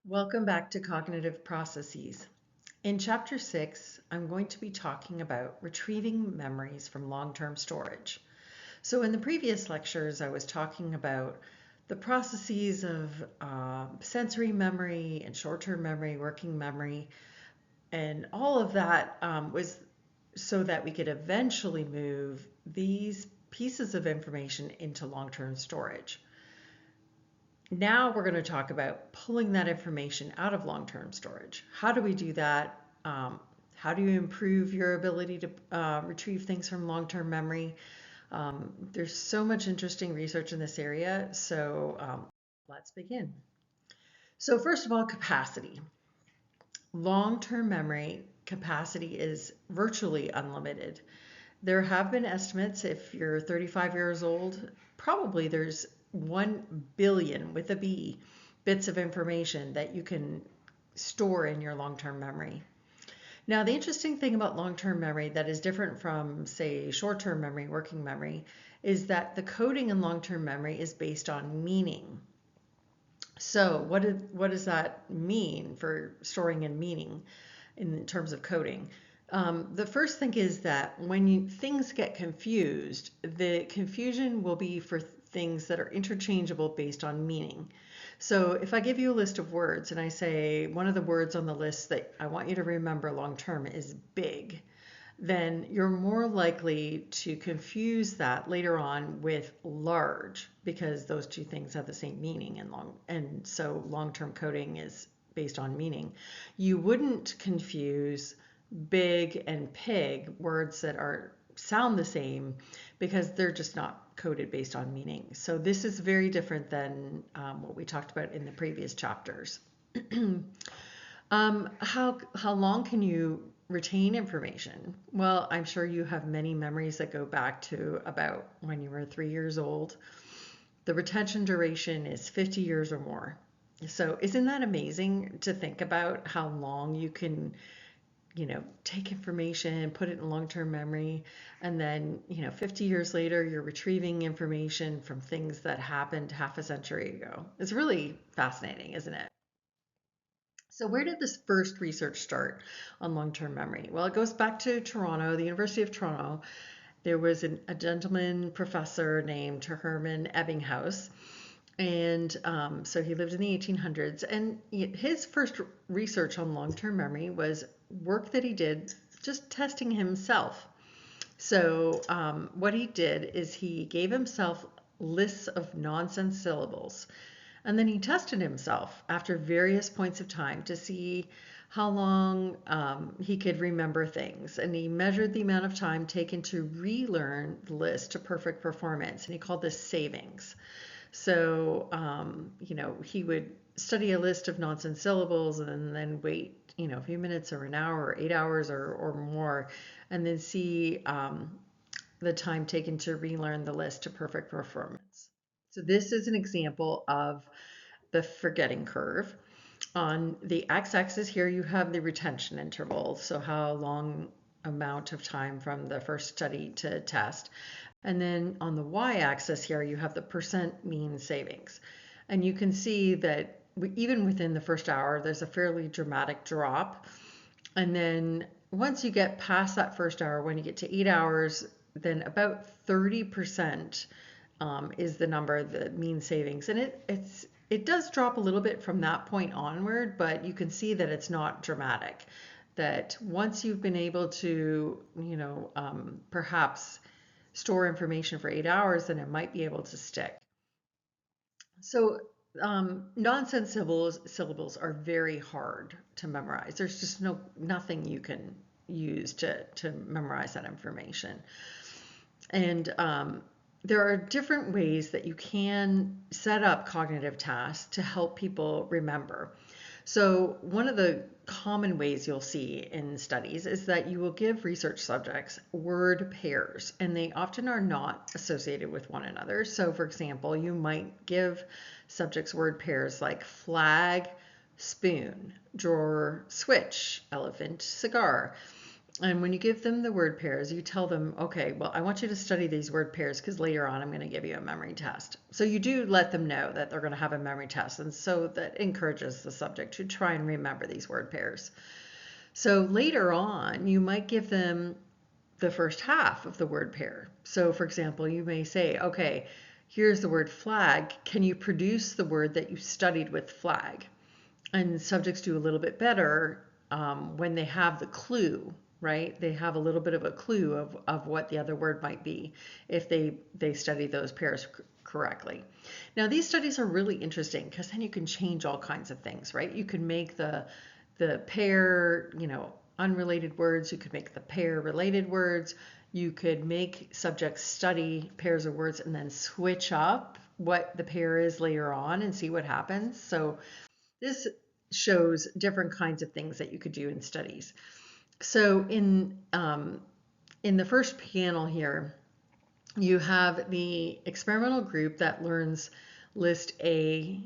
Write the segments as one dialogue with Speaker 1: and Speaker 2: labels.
Speaker 1: Welcome back to Cognitive Processes. In Chapter 6, I'm going to be talking about retrieving memories from long-term storage. So in the previous lectures, I was talking about the processes of sensory memory and short-term memory, working memory, and all of that was so that we could eventually move these pieces of information into long-term storage. Now we're going to talk about pulling that information out of long-term storage. How do we do that? How do you improve your ability to retrieve things from long-term memory? There's so much interesting research in this area, so let's begin. So first of all, capacity. Long-term memory capacity is virtually unlimited. There have been estimates, if you're 35 years old, probably there's 1 billion with a B bits of information that you can store in your long-term memory. Now, the interesting thing about long-term memory that is different from, say, short-term memory, working memory, is that the coding in long-term memory is based on meaning. So what does that mean for storing in meaning in terms of coding? The first thing is that when things get confused, the confusion will be for things that are interchangeable based on meaning. So if I give you a list of words and I say one of the words on the list that I want you to remember long term is big, then you're more likely to confuse that later on with large because those two things have the same meaning and so long-term coding is based on meaning. You wouldn't confuse big and pig, words that sound the same, because they're just not coded based on meaning. So this is very different than what we talked about in the previous chapters. How long can you retain information? Well, I'm sure you have many memories that go back to about when you were 3 years old. The retention duration is 50 years or more. So isn't that amazing to think about how long you can, take information, put it in long-term memory, and then, 50 years later, you're retrieving information from things that happened half a century ago. It's really fascinating, isn't it? So where did this first research start on long-term memory? Well, it goes back to Toronto, the University of Toronto. There was a gentleman professor named Herman Ebbinghaus, and so he lived in the 1800s. And his first research on long-term memory was work that he did just testing himself. So what he did is he gave himself lists of nonsense syllables. And then he tested himself after various points of time to see how long he could remember things. And he measured the amount of time taken to relearn the list to perfect performance. And he called this savings. So, he would study a list of nonsense syllables and then wait, a few minutes or an hour or 8 hours or more, and then see the time taken to relearn the list to perfect performance. So this is an example of the forgetting curve. On the x-axis here, you have the retention interval, so how long amount of time from the first study to test. And then on the y-axis here, you have the percent mean savings. And you can see that even within the first hour, there's a fairly dramatic drop. And then once you get past that first hour, when you get to 8 hours, then about 30% is the number, the mean savings. And it does drop a little bit from that point onward, but you can see that it's not dramatic. That once you've been able to, perhaps store information for 8 hours, then it might be able to stick. So nonsense syllables are very hard to memorize. There's just nothing you can use to memorize that information. And there are different ways that you can set up cognitive tasks to help people remember. So one of the common ways you'll see in studies is that you will give research subjects word pairs, and they often are not associated with one another. So for example, you might give subjects word pairs like flag, spoon, drawer, switch, elephant, cigar. And when you give them the word pairs, you tell them, okay, well, I want you to study these word pairs because later on I'm going to give you a memory test. So you do let them know that they're going to have a memory test. And so that encourages the subject to try and remember these word pairs. So later on, you might give them the first half of the word pair. So for example, you may say, okay, here's the word flag. Can you produce the word that you studied with flag? And subjects do a little bit better when they have the clue, right? They have a little bit of a clue of what the other word might be if they study those pairs correctly. Now, these studies are really interesting because then you can change all kinds of things, right? You can make the pair, unrelated words. You could make the pair related words. You could make subjects study pairs of words and then switch up what the pair is later on and see what happens. So this shows different kinds of things that you could do in studies. So in the first panel here, you have the experimental group that learns list A,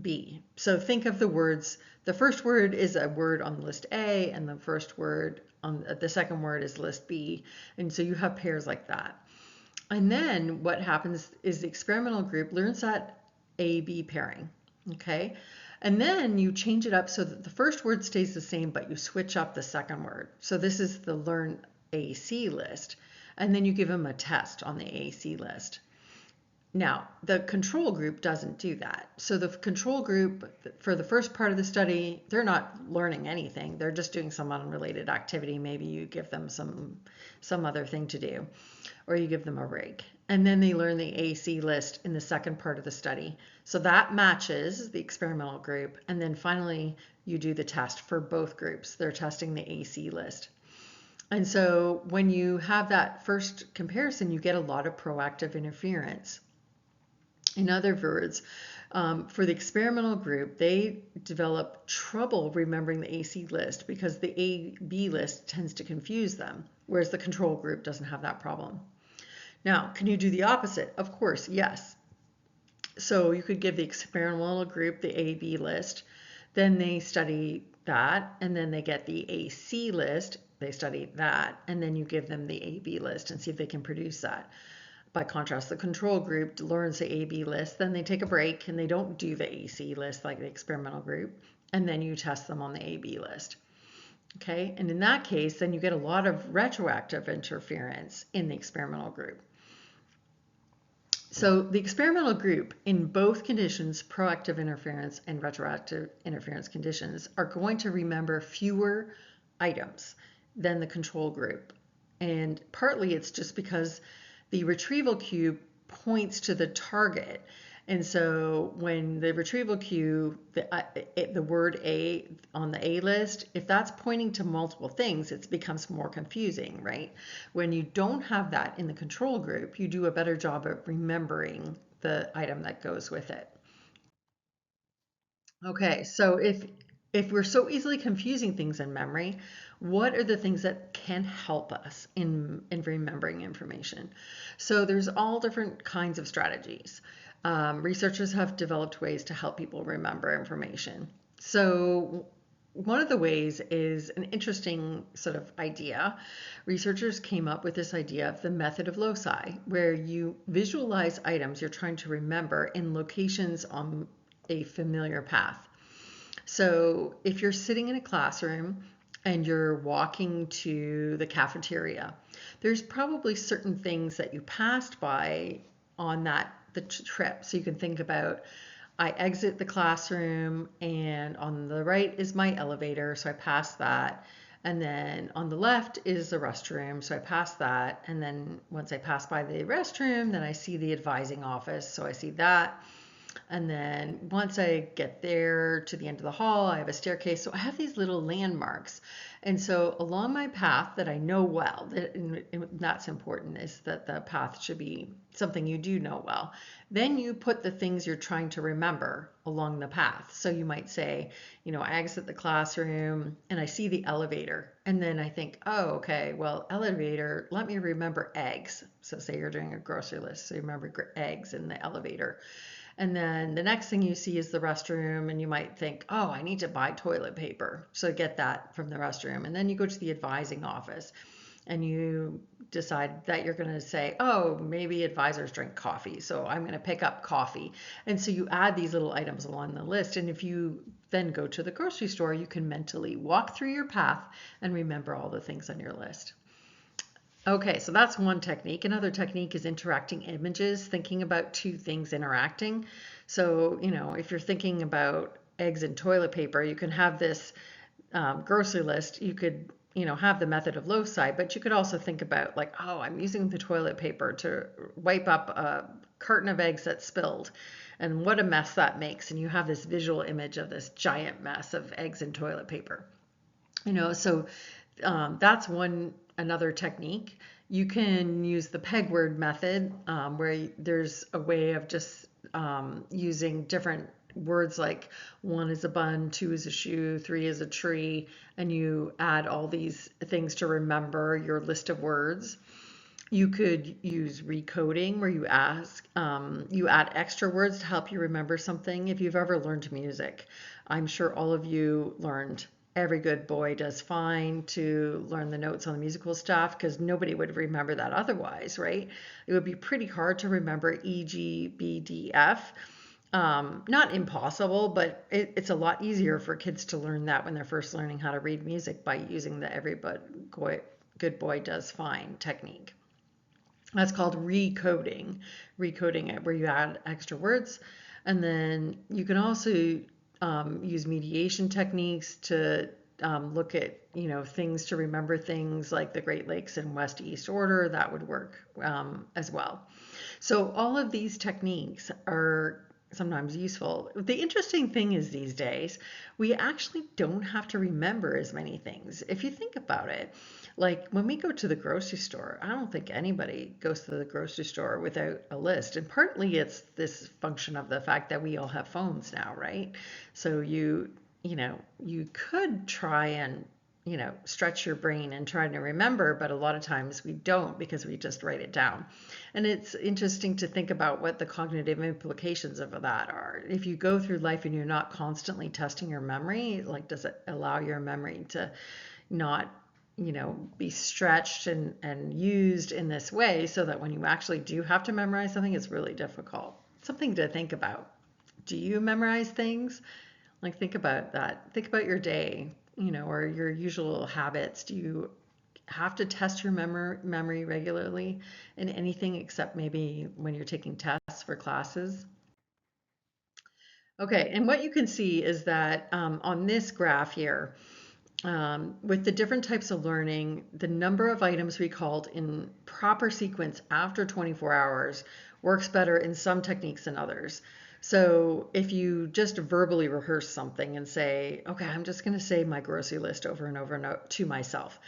Speaker 1: B. So think of the words. The first word is a word on list A, and the first word on the second word is list B. And so you have pairs like that. And then what happens is the experimental group learns that A-B pairing, okay? And then you change it up so that the first word stays the same, but you switch up the second word. So this is the learn AC list. And then you give them a test on the AC list. Now, the control group doesn't do that. So the control group, for the first part of the study, they're not learning anything. They're just doing some unrelated activity. Maybe you give them some other thing to do, or you give them a break. And then they learn the AC list in the second part of the study. So that matches the experimental group. And then finally, you do the test for both groups. They're testing the AC list. And so when you have that first comparison, you get a lot of proactive interference. In other words, for the experimental group, they develop trouble remembering the AC list because the A-B list tends to confuse them, whereas the control group doesn't have that problem. Now, can you do the opposite? Of course, yes. So you could give the experimental group the A-B list, then they study that, and then they get the AC list, they study that, and then you give them the A-B list and see if they can produce that. By contrast, the control group learns the A-B list, then they take a break and they don't do the AC list like the experimental group, and then you test them on the A-B list. Okay, and in that case, then you get a lot of retroactive interference in the experimental group. So the experimental group, in both conditions, proactive interference and retroactive interference conditions, are going to remember fewer items than the control group. And partly it's just because the retrieval cue points to the target. And so when the retrieval cue, the word A on the A list, if that's pointing to multiple things, it becomes more confusing, right? When you don't have that in the control group, you do a better job of remembering the item that goes with it. Okay, so if we're so easily confusing things in memory, what are the things that can help us in remembering information? So there's all different kinds of strategies. Researchers have developed ways to help people remember information. So one of the ways is an interesting sort of idea. Researchers came up with this idea of the method of loci, where you visualize items you're trying to remember in locations on a familiar path. So if you're sitting in a classroom and you're walking to the cafeteria, there's probably certain things that you passed by on the trip. So you can think about, I exit the classroom and on the right is my elevator, so I pass that. And then on the left is the restroom, so I pass that. And then once I pass by the restroom, then I see the advising office, so I see that. And then once I get there to the end of the hall, I have a staircase. So I have these little landmarks. And so along my path that I know well, and that's important, is that the path should be something you do know well. Then you put the things you're trying to remember along the path. So you might say, I exit the classroom and I see the elevator. And then I think, oh, okay, well, elevator, let me remember eggs. So say you're doing a grocery list, so you remember eggs in the elevator. And then the next thing you see is the restroom, and you might think, oh, I need to buy toilet paper. So get that from the restroom. And then you go to the advising office and you decide that you're going to say, oh, maybe advisors drink coffee, so I'm going to pick up coffee. And so you add these little items along the list. And if you then go to the grocery store, you can mentally walk through your path and remember all the things on your list. Okay, so that's one technique. Another technique is interacting images, thinking about two things interacting. So, if you're thinking about eggs and toilet paper, you can have this grocery list. You could, have the method of loci, but you could also think about like, oh, I'm using the toilet paper to wipe up a carton of eggs that spilled, and what a mess that makes. And you have this visual image of this giant mess of eggs and toilet paper. So that's another technique. You can use the peg word method, where there's a way of just using different words like 1 is a bun, 2 is a shoe, 3 is a tree, and you add all these things to remember your list of words. You could use recoding, where you add extra words to help you remember something. If you've ever learned music, I'm sure all of you learned Every Good Boy Does Fine to learn the notes on the musical stuff, because nobody would remember that otherwise, right? It would be pretty hard to remember E, G, B, D, F. Not impossible, but it's a lot easier for kids to learn that when they're first learning how to read music by using the Good Boy Does Fine technique. That's called recoding it, where you add extra words. And then you can also use mediation techniques to look at, things to remember things like the Great Lakes in west-east order. That would work as well. So all of these techniques are sometimes useful. The interesting thing is these days, we actually don't have to remember as many things. If you think about it, like when we go to the grocery store, I don't think anybody goes to the grocery store without a list. And partly it's this function of the fact that we all have phones now, right? So you could try and stretch your brain and try to remember, but a lot of times we don't because we just write it down. And it's interesting to think about what the cognitive implications of that are. If you go through life and you're not constantly testing your memory, like does it allow your memory to not be stretched and used in this way so that when you actually do have to memorize something, it's really difficult. Something to think about. Do you memorize things? Like think about that. Think about your day, or your usual habits. Do you have to test your memory regularly in anything except maybe when you're taking tests for classes? Okay, and what you can see is that on this graph here, with the different types of learning, the number of items recalled in proper sequence after 24 hours works better in some techniques than others. So if you just verbally rehearse something and say, okay, I'm just going to say my grocery list over and over and to myself,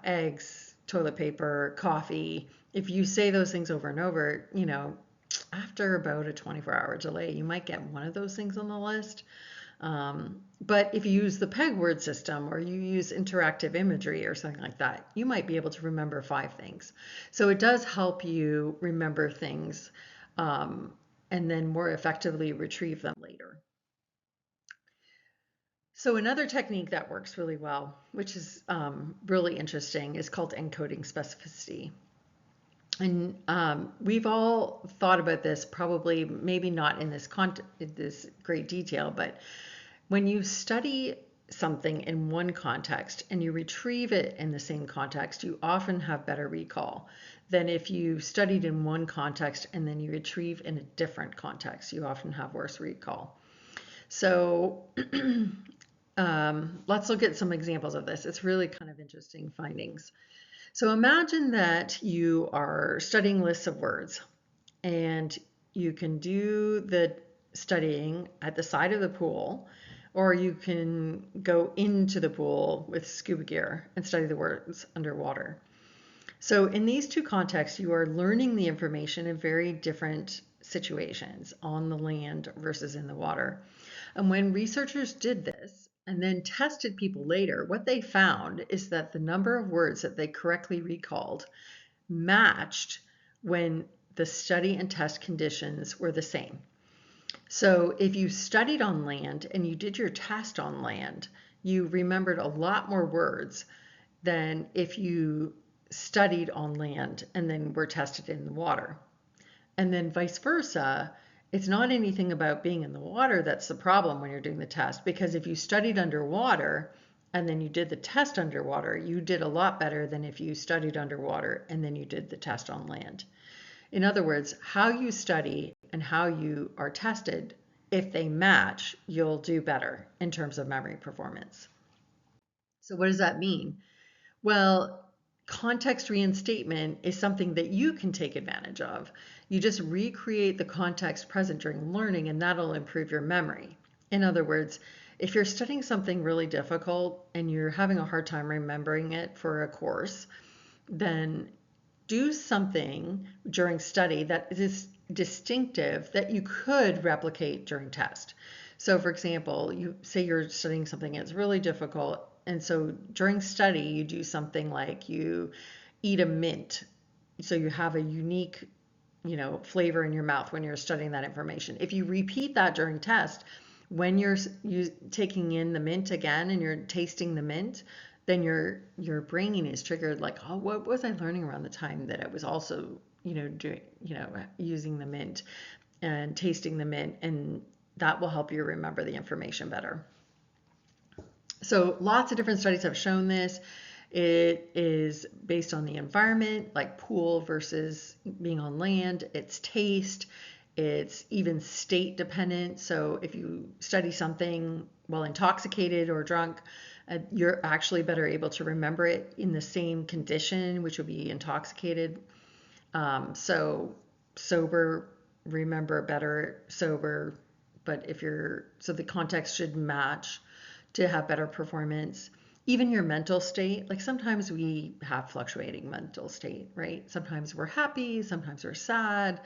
Speaker 1: eggs, toilet paper, coffee. If you say those things over and over, after about a 24-hour delay, you might get one of those things on the list. But if you use the peg word system or you use interactive imagery or something like that, you might be able to remember 5 things. So it does help you remember things and then more effectively retrieve them later. So another technique that works really well, which is really interesting, is called encoding specificity. And we've all thought about this, probably maybe not in this great detail, but when you study something in one context and you retrieve it in the same context, you often have better recall than if you studied in one context and then you retrieve in a different context. You often have worse recall. So let's look at some examples of this. It's really kind of interesting findings. So imagine that you are studying lists of words and you can do the studying at the side of the pool, or you can go into the pool with scuba gear and study the words underwater. So in these two contexts, you are learning the information in very different situations, on the land versus in the water. And when researchers did this and then tested people later, what they found is that the number of words that they correctly recalled matched when the study and test conditions were the same. So if you studied on land and you did your test on land, you remembered a lot more words than if you studied on land and then were tested in the water. And then vice versa, it's not anything about being in the water that's the problem when you're doing the test, because if you studied underwater and then you did the test underwater, you did a lot better than if you studied underwater and then you did the test on land. In other words, how you study and how you are tested, if they match, you'll do better in terms of memory performance. So what does that mean? Well, context reinstatement is something that you can take advantage of. You just recreate the context present during learning, and that'll improve your memory. In other words, if you're studying something really difficult and you're having a hard time remembering it for a course, then do something during study that is distinctive that you could replicate during test. So for example, you say you're studying something that's really difficult, and so during study you do something like you eat a mint, so you have a unique, flavor in your mouth when you're studying that information. If you repeat that during test, when you're taking in the mint again and you're tasting the mint, then your brain is triggered like, oh, what was I learning around the time that I was also, doing, using the mint and tasting the mint, and that will help you remember the information better. So lots of different studies have shown this. It is based on the environment, like pool versus being on land. It's taste. It's even state dependent. So if you study something while intoxicated or drunk, you're actually better able to remember it in the same condition, which would be intoxicated. So sober, remember better sober, but so the context should match to have better performance. Even your mental state, like sometimes we have fluctuating mental state, right? Sometimes we're happy, sometimes we're sad,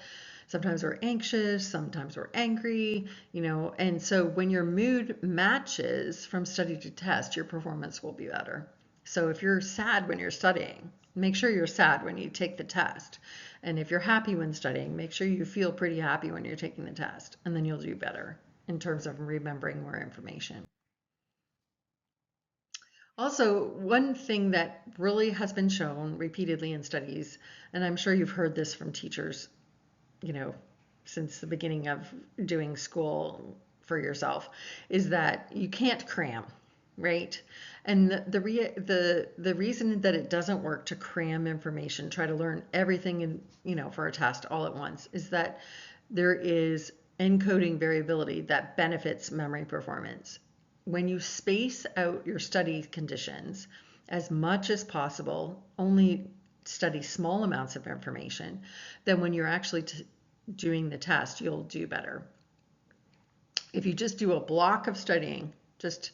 Speaker 1: sometimes we're anxious, sometimes we're angry, and so when your mood matches from study to test, your performance will be better. So if you're sad when you're studying, make sure you're sad when you take the test. And if you're happy when studying, make sure you feel pretty happy when you're taking the test, and then you'll do better in terms of remembering more information. Also, one thing that really has been shown repeatedly in studies, and I'm sure you've heard this from teachers, since the beginning of doing school for yourself, is that you can't cram, right? And the reason that it doesn't work to cram information, try to learn everything for a test all at once, is that there is encoding variability that benefits memory performance. When you space out your study conditions as much as possible, only study small amounts of information, then when you're actually doing the test, you'll do better. If you just do a block of studying, just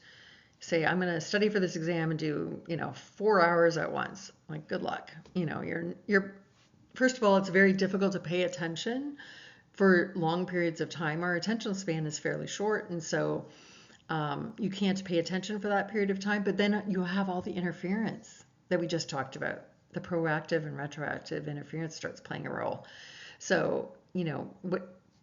Speaker 1: say, I'm going to study for this exam and do, 4 hours at once, like good luck. You're first of all, it's very difficult to pay attention for long periods of time. Our attention span is fairly short, and so you can't pay attention for that period of time, but then you have all the interference that we just talked about. The proactive and retroactive interference starts playing a role. So,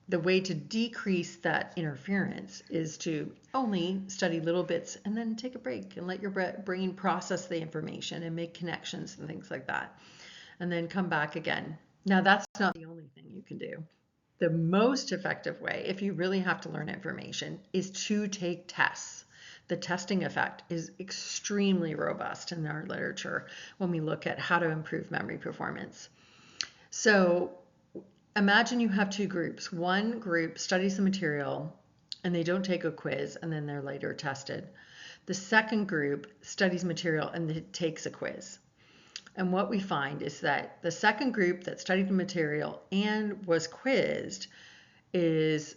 Speaker 1: the way to decrease that interference is to only study little bits and then take a break and let your brain process the information and make connections and things like that. And then come back again. Now, that's not the only thing you can do. The most effective way, if you really have to learn information, is to take tests. The testing effect is extremely robust in our literature when we look at how to improve memory performance. So imagine you have two groups. One group studies the material and they don't take a quiz and then they're later tested. The second group studies material and it takes a quiz. And what we find is that the second group that studied the material and was quizzed is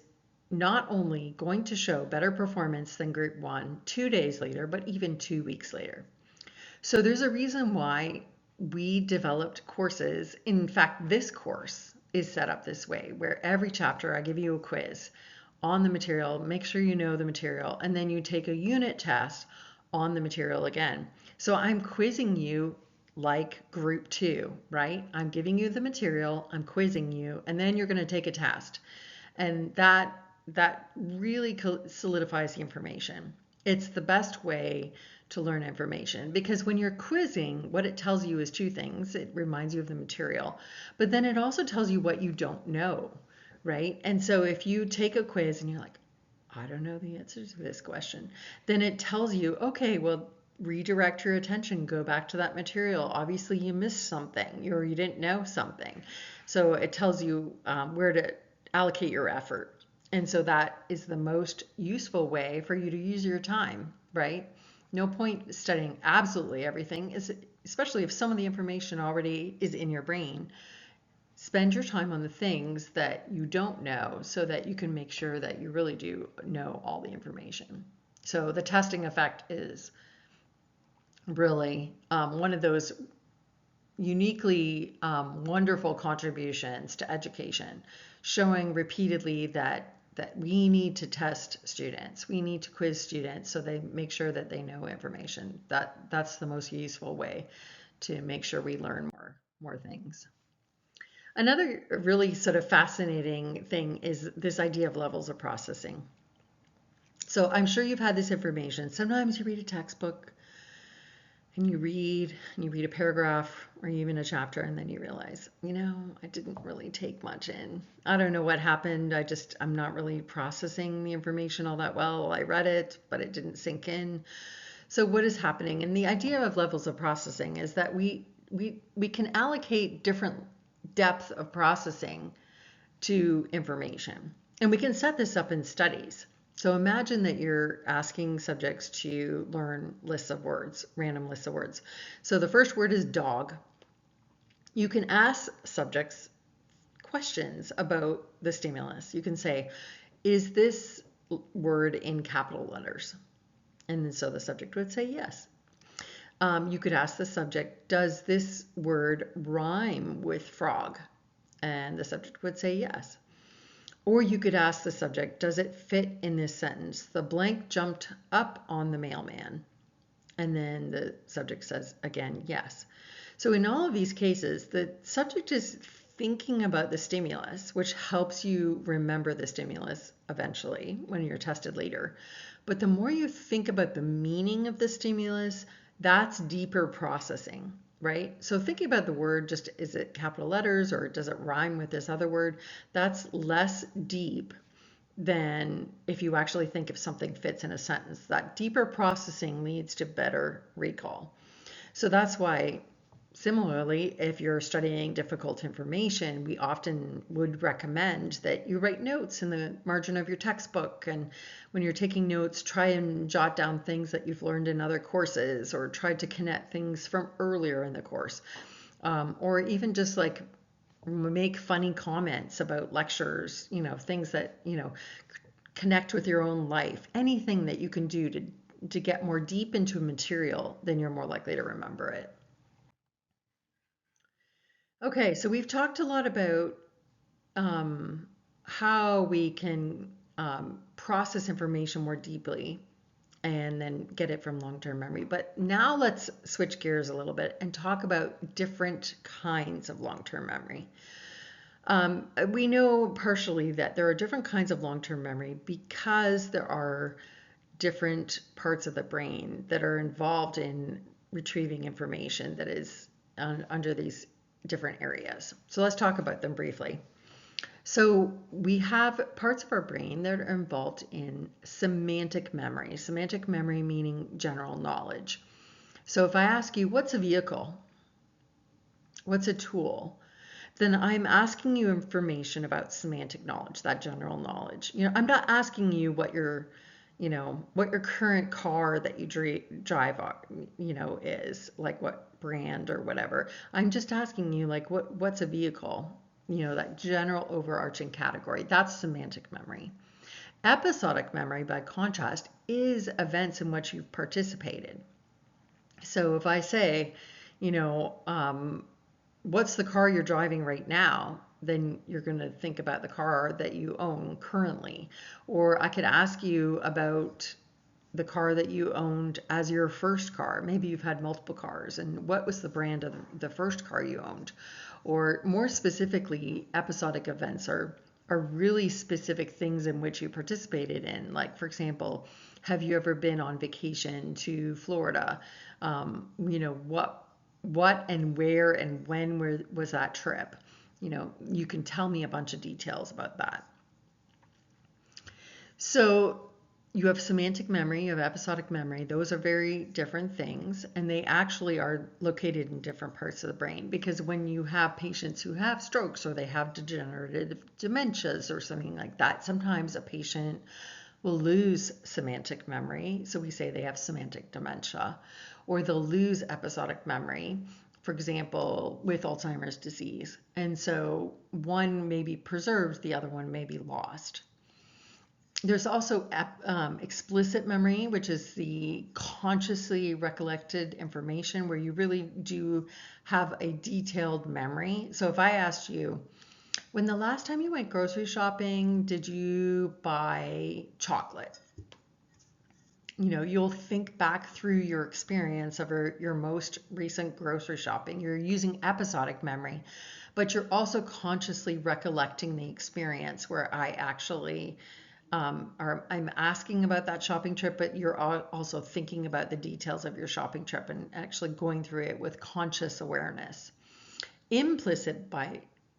Speaker 1: not only going to show better performance than group one 2 days later, but even 2 weeks later. So there's a reason why we developed courses. In fact, this course is set up this way, where every chapter I give you a quiz on the material, make sure you know the material, and then you take a unit test on the material again. So I'm quizzing you like group two, right? I'm giving you the material, I'm quizzing you, and then you're going to take a test. And that that really solidifies the information. It's the best way to learn information because when you're quizzing, what it tells you is two things. It reminds you of the material, but then it also tells you what you don't know, right? And so if you take a quiz and you're like, I don't know the answer to this question, then it tells you, okay, well, redirect your attention, go back to that material. Obviously, you missed something or you didn't know something. So it tells you where to allocate your effort. And so that is the most useful way for you to use your time, right? No point studying absolutely everything, especially if some of the information already is in your brain. Spend your time on the things that you don't know so that you can make sure that you really do know all the information. So the testing effect is really one of those uniquely wonderful contributions to education, showing repeatedly that we need to test students, we need to quiz students so they make sure that they know information. That's the most useful way to make sure we learn more things. Another really sort of fascinating thing is this idea of levels of processing. So I'm sure you've had this information. Sometimes you read a textbook and you read a paragraph or even a chapter, and then you realize, I didn't really take much in. I don't know what happened. I'm not really processing the information all that well. I read it, but it didn't sink in. So what is happening? And the idea of levels of processing is that we can allocate different depth of processing to information. And we can set this up in studies. So imagine that you're asking subjects to learn lists of words, random lists of words. So the first word is dog. You can ask subjects questions about the stimulus. You can say, is this word in capital letters? And then so the subject would say yes. You could ask the subject, does this word rhyme with frog? And the subject would say yes. Or you could ask the subject, does it fit in this sentence? The blank jumped up on the mailman. And then the subject says again, yes. So in all of these cases, the subject is thinking about the stimulus, which helps you remember the stimulus eventually when you're tested later. But the more you think about the meaning of the stimulus, that's deeper processing, right? So thinking about the word, just is it capital letters or does it rhyme with this other word? That's less deep than if you actually think if something fits in a sentence. That deeper processing leads to better recall. So that's why, similarly, if you're studying difficult information, we often would recommend that you write notes in the margin of your textbook. And when you're taking notes, try and jot down things that you've learned in other courses or try to connect things from earlier in the course. Or even just like make funny comments about lectures, things that, connect with your own life. Anything that you can do to get more deep into material, then you're more likely to remember it. Okay, so we've talked a lot about how we can process information more deeply and then get it from long-term memory. But now let's switch gears a little bit and talk about different kinds of long-term memory. We know partially that there are different kinds of long-term memory because there are different parts of the brain that are involved in retrieving information that is under these different areas. So let's talk about them briefly. So we have parts of our brain that are involved in semantic memory. Semantic memory meaning general knowledge. So if I ask you, what's a vehicle? What's a tool? Then I'm asking you information about semantic knowledge, that general knowledge. I'm not asking you what your current car that you drive, is, like what brand or whatever. I'm just asking you, like, what's a vehicle? That general overarching category. That's semantic memory. Episodic memory, by contrast, is events in which you've participated. So if I say, what's the car you're driving right now? Then you're going to think about the car that you own currently. Or I could ask you about the car that you owned as your first car. Maybe you've had multiple cars, and what was the brand of the first car you owned? Or more specifically, episodic events are are really specific things in which you participated in. Like, for example, have you ever been on vacation to Florida? What and where and when was that trip? You can tell me a bunch of details about that. So you have semantic memory, you have episodic memory. Those are very different things, and they actually are located in different parts of the brain, because when you have patients who have strokes or they have degenerative dementias or something like that, sometimes a patient will lose semantic memory. So we say they have semantic dementia, or they'll lose episodic memory, for example, with Alzheimer's disease. And so one may be preserved, the other one may be lost. There's also explicit memory, which is the consciously recollected information where you really do have a detailed memory. So if I asked you, when the last time you went grocery shopping, did you buy chocolate? You'll think back through your experience of your most recent grocery shopping. You're using episodic memory, but you're also consciously recollecting the experience where I actually I'm asking about that shopping trip, but you're also thinking about the details of your shopping trip and actually going through it with conscious awareness. Implicit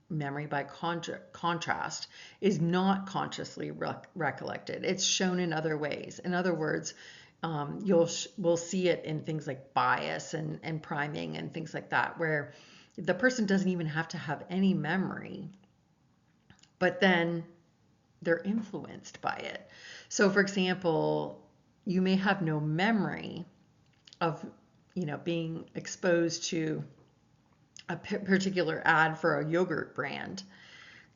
Speaker 1: memory, by contrast, is not consciously recollected. It's shown in other ways. In other words, we'll see it in things like bias and priming and things like that, where the person doesn't even have to have any memory, but then they're influenced by it. So for example, you may have no memory of, being exposed to a particular ad for a yogurt brand.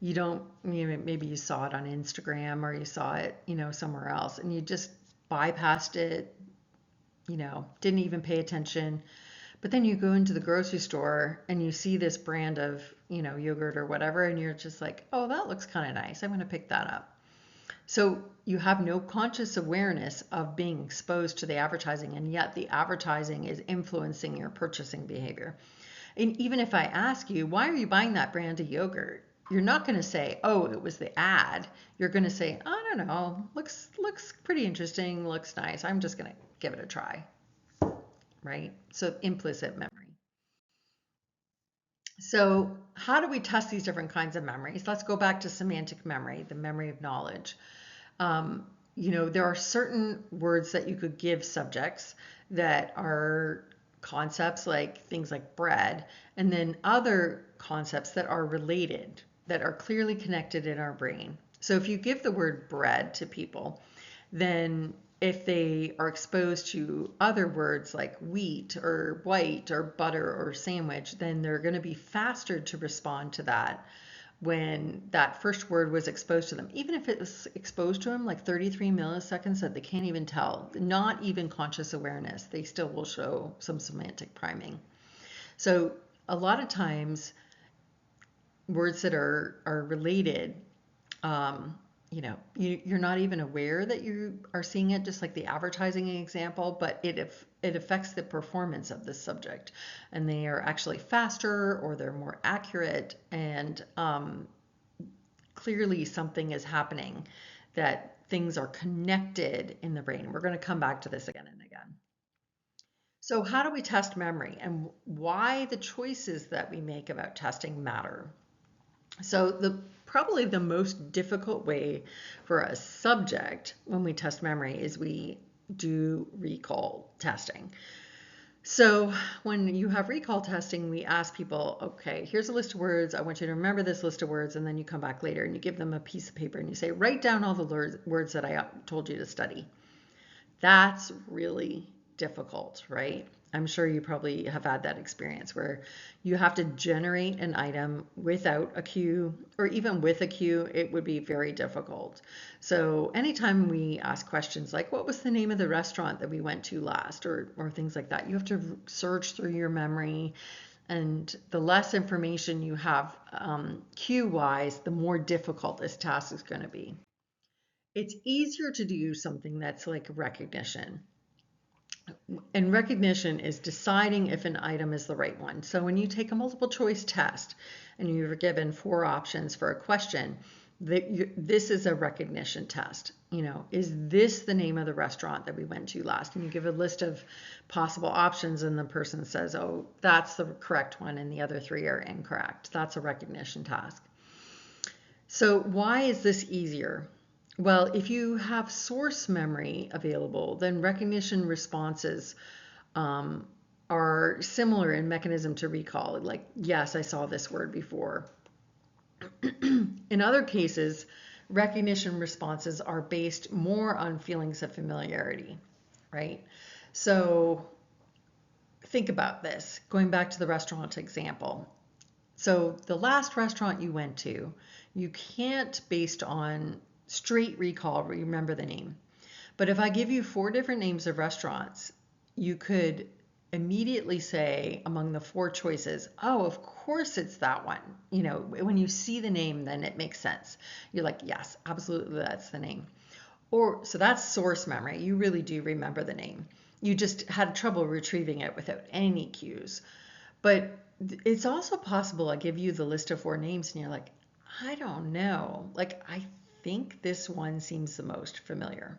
Speaker 1: You don't, maybe you saw it on Instagram or you saw it, somewhere else, and you just bypassed it, didn't even pay attention. But then you go into the grocery store and you see this brand of, yogurt or whatever, and you're just like, oh, that looks kind of nice. I'm going to pick that up. So you have no conscious awareness of being exposed to the advertising, and yet the advertising is influencing your purchasing behavior. And even if I ask you, why are you buying that brand of yogurt? You're not going to say, oh, it was the ad. You're going to say, I don't know, looks pretty interesting, looks nice. I'm just going to give it a try, right? So implicit memory. So how do we test these different kinds of memories? Let's go back to semantic memory, the memory of knowledge. There are certain words that you could give subjects that are concepts, like things like bread, and then other concepts that are related, that are clearly connected in our brain. So if you give the word bread to people, then if they are exposed to other words like wheat or white or butter or sandwich, then they're going to be faster to respond to that when that first word was exposed to them. Even if it was exposed to them like 33 milliseconds that they can't even tell, not even conscious awareness, they still will show some semantic priming. So a lot of times words that are related, you're not even aware that you are seeing it, just like the advertising example, but it affects the performance of the subject, and they are actually faster or they're more accurate, and clearly something is happening, that things are connected in the brain. We're going to come back to this again and again. So how do we test memory, and why the choices that we make about testing matter? So probably the most difficult way for a subject when we test memory is we do recall testing. So when you have recall testing, we ask people, okay, here's a list of words. I want you to remember this list of words, and then you come back later and you give them a piece of paper and you say, write down all the words that I told you to study. That's really difficult, right? I'm sure you probably have had that experience where you have to generate an item without a cue, or even with a cue, it would be very difficult. So anytime we ask questions like, what was the name of the restaurant that we went to last, or things like that, you have to search through your memory. And the less information you have cue-wise, the more difficult this task is going to be. It's easier to do something that's like recognition. And recognition is deciding if an item is the right one. So when you take a multiple choice test and you're given 4 options for a question, This is a recognition test. Is this the name of the restaurant that we went to last? And you give a list of possible options, and the person says, oh, that's the correct one, and the other three are incorrect. That's a recognition task. So why is this easier? Well, if you have source memory available, then recognition responses are similar in mechanism to recall. Like, yes, I saw this word before. In other cases, recognition responses are based more on feelings of familiarity, right? So think about this, going back to the restaurant example. So the last restaurant you went to, you can't, based on straight recall, remember the name. But if I give you 4 different names of restaurants, you could immediately say among the 4 choices, oh, of course it's that one. When you see the name, then it makes sense. You're like, yes, absolutely, that's the name. So that's source memory. You really do remember the name. You just had trouble retrieving it without any cues. But it's also possible I give you the list of 4 names and you're like, I don't know. Like, I think this one seems the most familiar.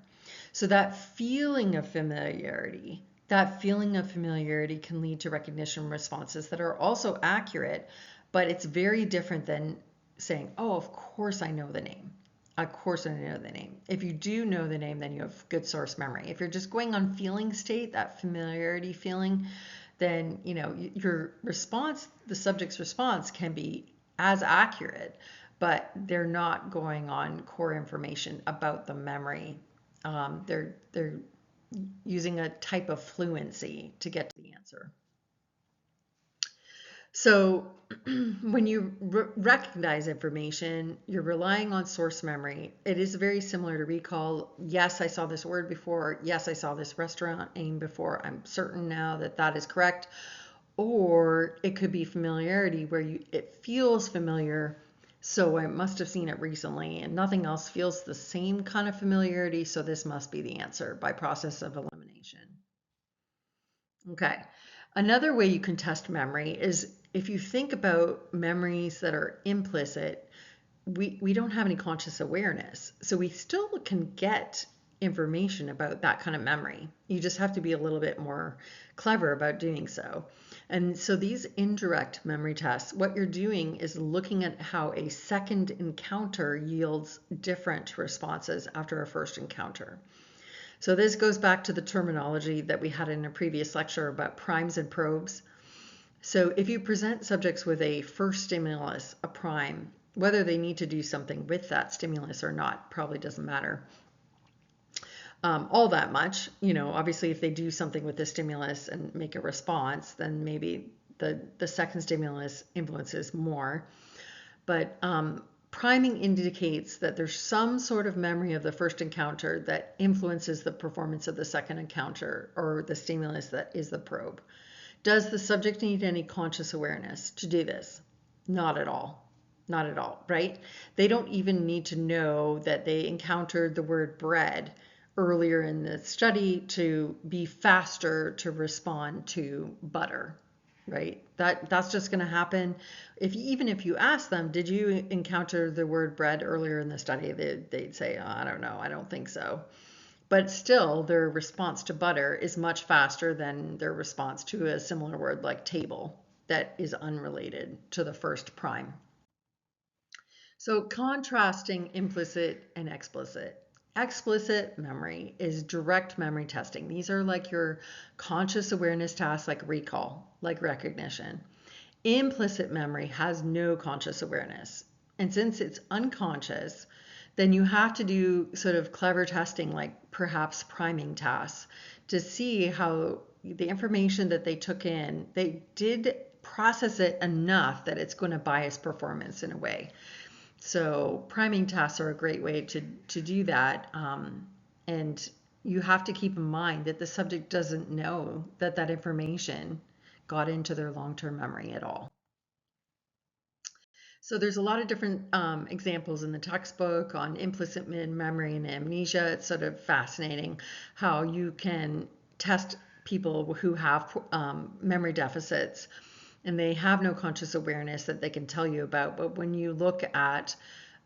Speaker 1: So that feeling of familiarity can lead to recognition responses that are also accurate, but it's very different than saying, oh, of course I know the name. Of course I know the name. If you do know the name, then you have good source memory. If you're just going on feeling state, that familiarity feeling, then your response, the subject's response, can be as accurate, but they're not going on core information about the memory. They're using a type of fluency to get to the answer. So when you recognize information, you're relying on source memory. It is very similar to recall. Yes, I saw this word before. Yes, I saw this restaurant name before. I'm certain now that that is correct. Or it could be familiarity, where it feels familiar, so I must have seen it recently, and nothing else feels the same kind of familiarity, so this must be the answer by process of elimination. Okay. Another way you can test memory is if you think about memories that are implicit, we don't have any conscious awareness. So we still can get information about that kind of memory. You just have to be a little bit more clever about doing so. And so these indirect memory tests, what you're doing is looking at how a second encounter yields different responses after a first encounter. So this goes back to the terminology that we had in a previous lecture about primes and probes. So if you present subjects with a first stimulus, a prime, whether they need to do something with that stimulus or not probably doesn't matter all that much. Obviously if they do something with the stimulus and make a response, then maybe the second stimulus influences more. But priming indicates that there's some sort of memory of the first encounter that influences the performance of the second encounter, or the stimulus that is the probe. Does the subject need any conscious awareness to do this? Not at all. Not at all, right? They don't even need to know that they encountered the word bread earlier in the study to be faster to respond to butter, right? That's just going to happen. Even if you ask them, did you encounter the word bread earlier in the study? They'd say, oh, I don't know, I don't think so. But still, their response to butter is much faster than their response to a similar word like table that is unrelated to the first prime. So contrasting implicit and explicit. Explicit memory is direct memory testing. These are like your conscious awareness tasks, like recall, like recognition. Implicit memory has no conscious awareness. And since it's unconscious, then you have to do sort of clever testing, like perhaps priming tasks, to see how the information that they took in, they did process it enough that it's going to bias performance in a way. So priming tasks are a great way to do that. And you have to keep in mind that the subject doesn't know that that information got into their long-term memory at all. So there's a lot of different examples in the textbook on implicit memory and amnesia. It's sort of fascinating how you can test people who have memory deficits and they have no conscious awareness that they can tell you about. But when you look at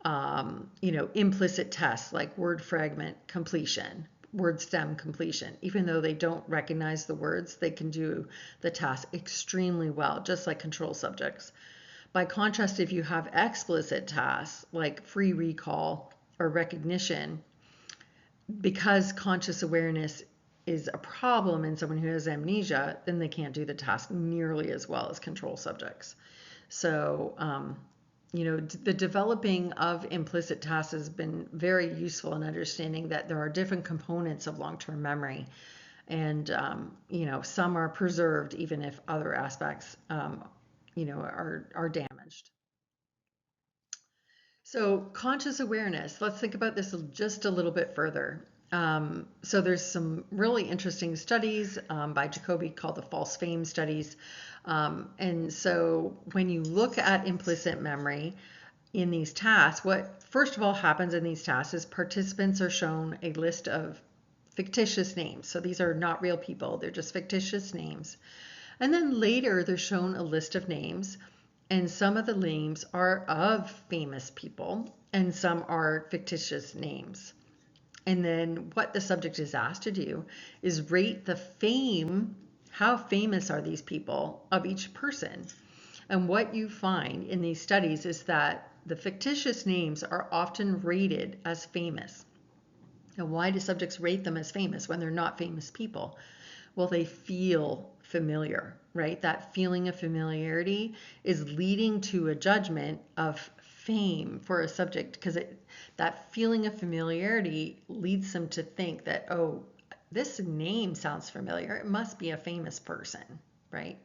Speaker 1: implicit tests like word fragment completion, word stem completion. Even though they don't recognize the words, they can do the task extremely well, just like control subjects. By contrast, if you have explicit tasks like free recall or recognition, because conscious awareness is a problem in someone who has amnesia, then they can't do the task nearly as well as control subjects. So, the developing of implicit tasks has been very useful in understanding that there are different components of long-term memory. And, some are preserved even if other aspects, are damaged. So conscious awareness, let's think about this just a little bit further. So there's some really interesting studies by Jacobi called the false fame studies. And so when you look at implicit memory in these tasks, what first of all happens in these tasks is participants are shown a list of fictitious names. So these are not real people, they're just fictitious names. And then later they're shown a list of names, and some of the names are of famous people and some are fictitious names. And then what the subject is asked to do is rate the fame, how famous are these people of each person. And what you find in these studies is that the fictitious names are often rated as famous. And why do subjects rate them as famous when they're not famous people? Well, they feel familiar, right? That feeling of familiarity is leading to a judgment of fame for a subject, because that feeling of familiarity leads them to think that, oh, this name sounds familiar. It must be a famous person, right?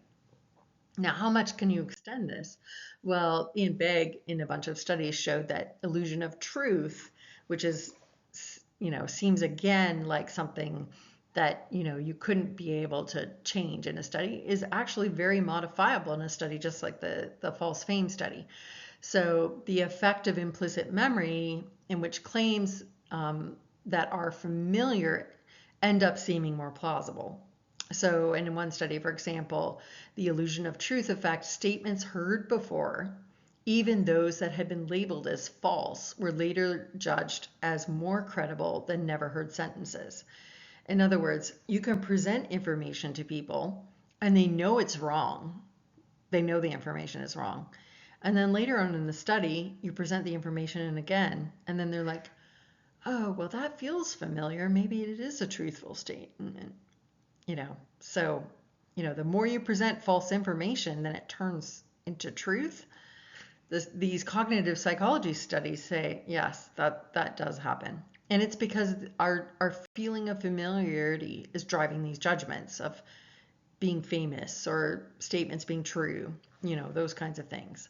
Speaker 1: Now, how much can you extend this? Well, Ian Begg, in a bunch of studies, showed that illusion of truth, which is, seems again like something that you couldn't be able to change in a study, is actually very modifiable in a study, just like the false fame study. So the effect of implicit memory, in which claims that are familiar end up seeming more plausible. So in one study, for example, the illusion of truth effect, statements heard before, even those that had been labeled as false, were later judged as more credible than never heard sentences. In other words, you can present information to people and they know it's wrong. They know the information is wrong. And then later on in the study, you present the information again, and then they're like, oh, well, that feels familiar. Maybe it is a truthful statement. So, the more you present false information, then it turns into truth. These cognitive psychology studies say, yes, that does happen. And it's because our feeling of familiarity is driving these judgments of being famous or statements being true, those kinds of things.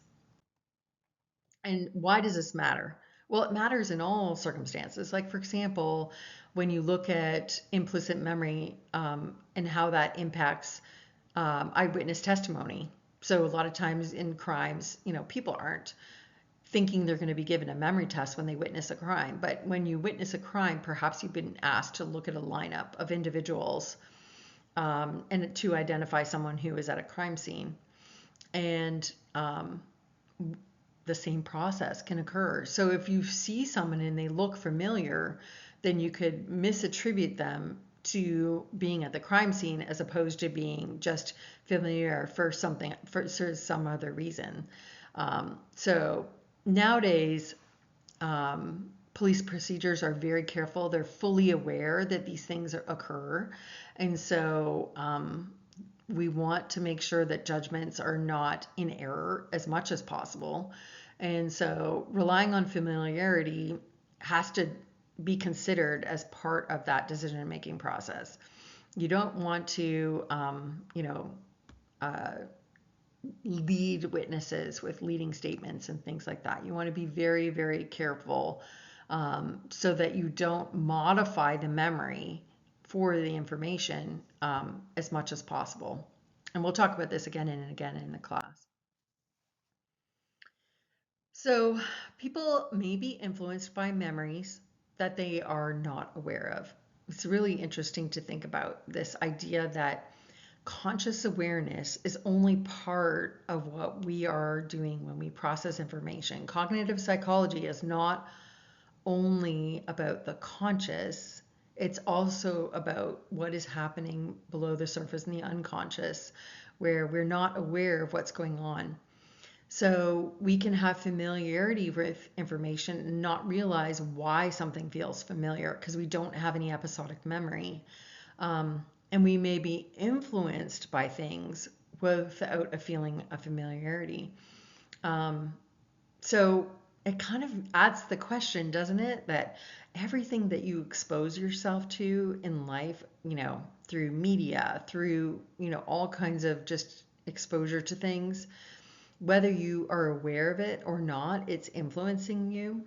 Speaker 1: And why does this matter? Well, it matters in all circumstances. Like, for example, when you look at implicit memory and how that impacts eyewitness testimony. So a lot of times in crimes, people aren't thinking they're going to be given a memory test when they witness a crime. But when you witness a crime, perhaps you've been asked to look at a lineup of individuals and to identify someone who is at a crime scene. And the same process can occur. So if you see someone and they look familiar, then you could misattribute them to being at the crime scene as opposed to being just familiar for some other reason. So nowadays, police procedures are very careful. They're fully aware that these things occur. And so we want to make sure that judgments are not in error as much as possible. And so relying on familiarity has to be considered as part of that decision-making process. You don't want to, lead witnesses with leading statements and things like that. You want to be very, very careful so that you don't modify the memory for the information as much as possible. And we'll talk about this again and again in the class. So people may be influenced by memories that they are not aware of. It's really interesting to think about this idea that conscious awareness is only part of what we are doing when we process information. Cognitive psychology is not only about the conscious, it's also about what is happening below the surface in the unconscious, where we're not aware of what's going on. So we can have familiarity with information and not realize why something feels familiar because we don't have any episodic memory. And we may be influenced by things without a feeling of familiarity. So it kind of adds the question, doesn't it? That everything that you expose yourself to in life, through media, through, all kinds of just exposure to things, whether you are aware of it or not, it's influencing you.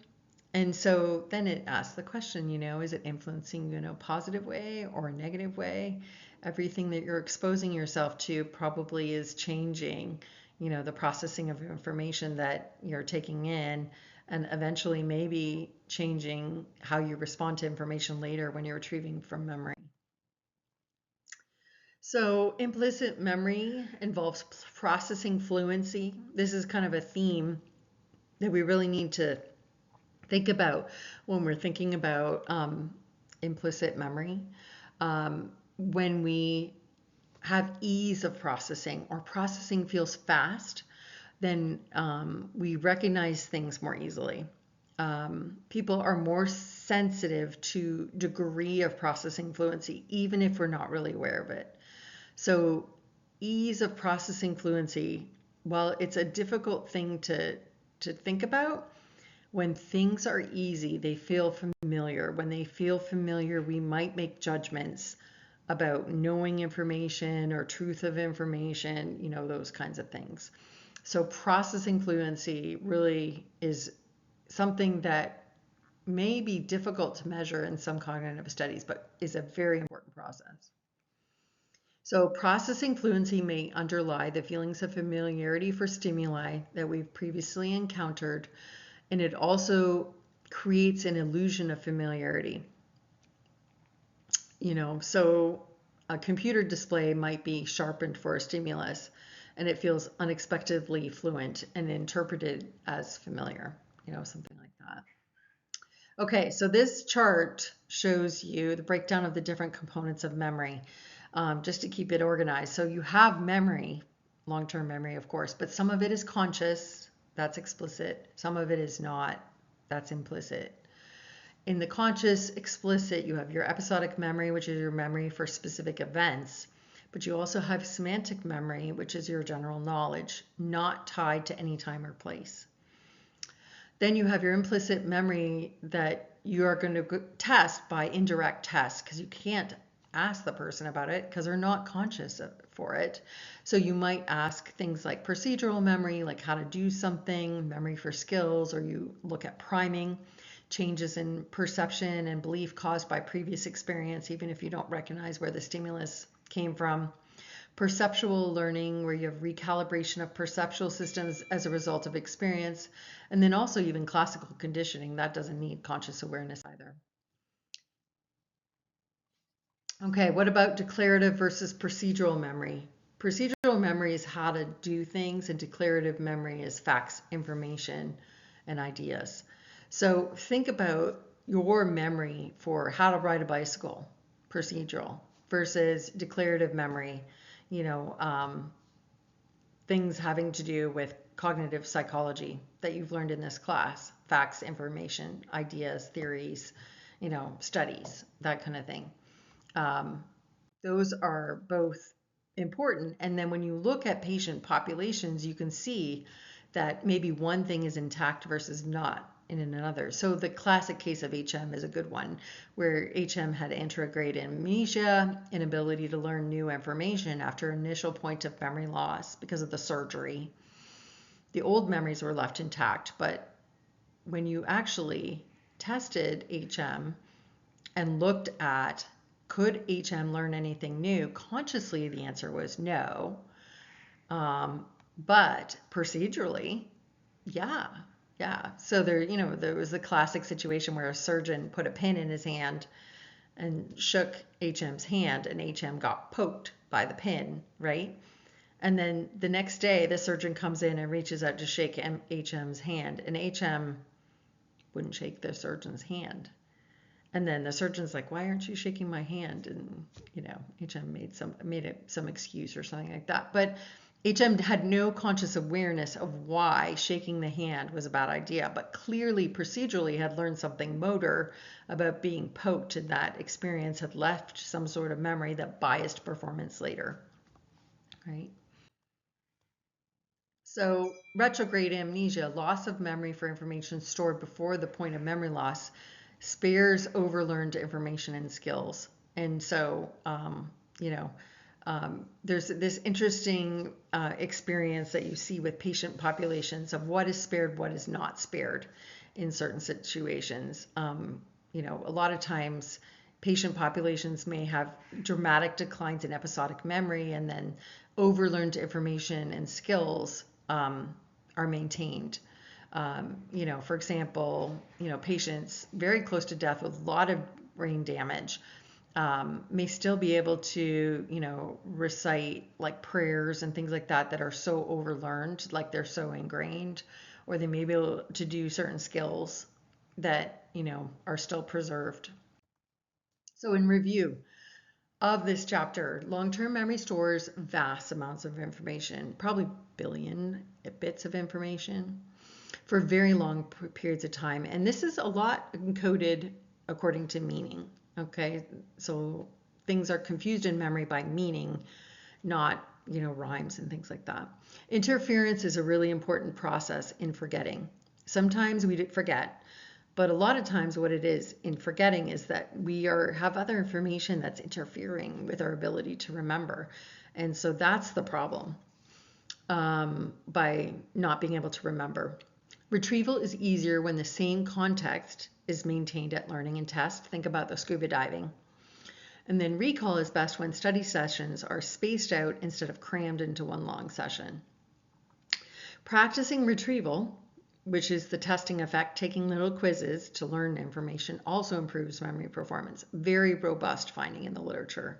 Speaker 1: And so then it asks the question, is it influencing you in a positive way or a negative way? Everything that you're exposing yourself to probably is changing, the processing of information that you're taking in, and eventually maybe changing how you respond to information later when you're retrieving from memory. So implicit memory involves processing fluency. This is kind of a theme that we really need to think about when we're thinking about implicit memory. When we have ease of processing or processing feels fast, then we recognize things more easily. People are more sensitive to degree of processing fluency, even if we're not really aware of it. So ease of processing fluency, while it's a difficult thing to think about, when things are easy, they feel familiar. When they feel familiar, we might make judgments about knowing information or truth of information, those kinds of things. So processing fluency really is something that may be difficult to measure in some cognitive studies, but is a very important process. So processing fluency may underlie the feelings of familiarity for stimuli that we've previously encountered, and it also creates an illusion of familiarity. So a computer display might be sharpened for a stimulus, and it feels unexpectedly fluent and interpreted as familiar, something like that. Okay, so this chart shows you the breakdown of the different components of memory, just to keep it organized. So you have memory, long-term memory, of course, but some of it is conscious, that's explicit. Some of it is not, that's implicit. In the conscious explicit, you have your episodic memory, which is your memory for specific events, but you also have semantic memory, which is your general knowledge, not tied to any time or place. Then you have your implicit memory that you are going to test by indirect tests, because you can't ask the person about it because they're not conscious for it. So you might ask things like procedural memory, like how to do something, memory for skills, or you look at priming, changes in perception and belief caused by previous experience, even if you don't recognize where the stimulus came from. Perceptual learning, where you have recalibration of perceptual systems as a result of experience. And then also even classical conditioning, that doesn't need conscious awareness either. Okay, what about declarative versus procedural memory? Procedural memory is how to do things, and declarative memory is facts, information, and ideas. So think about your memory for how to ride a bicycle, procedural, versus declarative memory, things having to do with cognitive psychology that you've learned in this class, facts, information, ideas, theories, studies, that kind of thing. Those are both important. And then when you look at patient populations, you can see that maybe one thing is intact versus not in another. So the classic case of HM is a good one, where HM had anterograde amnesia, inability to learn new information after initial point of memory loss because of the surgery. The old memories were left intact, but when you actually tested HM and looked at could HM learn anything new, consciously the answer was no. But procedurally, yeah. So there was a classic situation where a surgeon put a pin in his hand and shook HM's hand, and HM got poked by the pin, right? And then the next day, the surgeon comes in and reaches out to shake HM's hand, and HM wouldn't shake the surgeon's hand. And then the surgeon's like, "Why aren't you shaking my hand?" And HM made some excuse or something like that. But HM had no conscious awareness of why shaking the hand was a bad idea, but clearly procedurally had learned something motor about being poked, and that experience had left some sort of memory that biased performance later, right? So retrograde amnesia, loss of memory for information stored before the point of memory loss, spares overlearned information and skills. And so, there's this interesting experience that you see with patient populations of what is spared, what is not spared in certain situations. A lot of times patient populations may have dramatic declines in episodic memory, and then overlearned information and skills are maintained. For example, patients very close to death with a lot of brain damage may still be able to, recite like prayers and things like that are so overlearned, like they're so ingrained, or they may be able to do certain skills that, are still preserved. So in review of this chapter, long-term memory stores vast amounts of information, probably billion bits of information for very long periods of time. And this is a lot encoded according to meaning. Okay, so things are confused in memory by meaning, not, rhymes and things like that. Interference is a really important process in forgetting. Sometimes we forget, but a lot of times what it is in forgetting is that we have other information that's interfering with our ability to remember. And so that's the problem by not being able to remember. Retrieval is easier when the same context is maintained at learning and test. Think about the scuba diving. And then recall is best when study sessions are spaced out instead of crammed into one long session. Practicing retrieval, which is the testing effect, taking little quizzes to learn information, also improves memory performance. Very robust finding in the literature.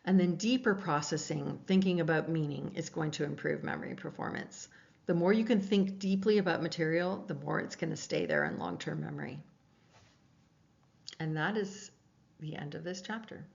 Speaker 1: And then deeper processing, thinking about meaning, is going to improve memory performance. The more you can think deeply about material, the more it's going to stay there in long-term memory. And that is the end of this chapter.